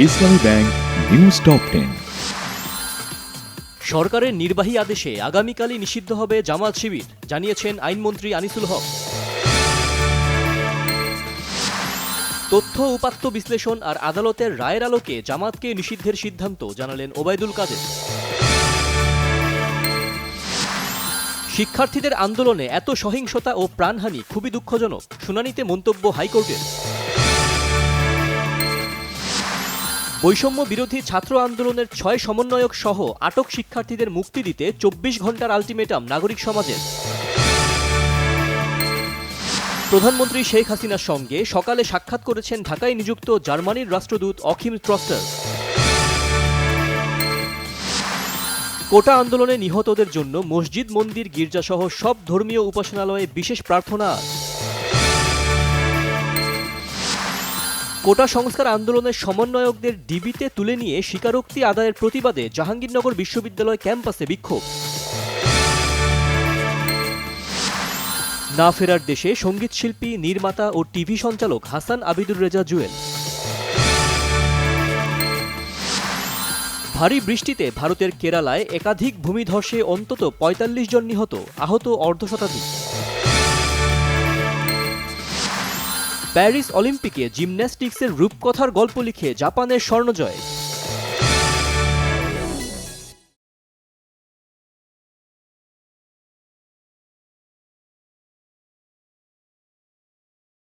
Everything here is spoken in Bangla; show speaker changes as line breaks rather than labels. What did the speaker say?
ইসলামী ব্যাংক নিউজ টপ 10।
সরকারের নির্বাহী আদেশে আগামীকালই নিষিদ্ধ হবে জামাত শিবির, জানিয়েছেন আইনমন্ত্রী আনিসুল হক। তথ্য উপাত্ত বিশ্লেষণ আর আদালতের রায়ের আলোকে জামাতকে নিষিদ্ধের সিদ্ধান্ত জানালেন ওবায়দুল কাদের। শিক্ষার্থীদের আন্দোলনে এত সহিংসতা ও প্রাণহানি খুবই দুঃখজনক, শুনানিতে মন্তব্য হাইকোর্টের। বৈষম্য বিরোধী ছাত্র আন্দোলনের 6 সমন্বয়ক সহ আটক শিক্ষার্থীদের মুক্তি দিতে 24 ঘণ্টার আলটিমেটাম নাগরিক সমাজের। প্রধানমন্ত্রী শেখ হাসিনার সঙ্গে সকালে সাক্ষাৎ করেছেন ঢাকায় নিযুক্ত জার্মানির রাষ্ট্রদূত অখিম ট্রস্টার। কোটা আন্দোলনে নিহতদের জন্য মসজিদ, মন্দির, গির্জাসহ সব ধর্মীয় উপাসনালয়ে বিশেষ প্রার্থনা। কোটা সংস্কার আন্দোলনের সমন্বয়কদের ডিবিতে তুলে নিয়ে স্বীকারোক্তি আদায়ের প্রতিবাদে জাহাঙ্গীরনগর বিশ্ববিদ্যালয় ক্যাম্পাসে বিক্ষোভ। না ফেরার দেশে সঙ্গীতশিল্পী, নির্মাতা ও টিভি সঞ্চালক হাসান আবিদুর রেজা জুয়েল। ভারী বৃষ্টিতে ভারতের কেরালায় একাধিক ভূমিধসে অন্তত ৪৫ জন নিহত, আহত অর্ধশতাধিক। প্যারিস অলিম্পিকে জিমন্যাস্টিক্সের রূপকথার গল্প লিখে জাপানের স্বর্ণজয়।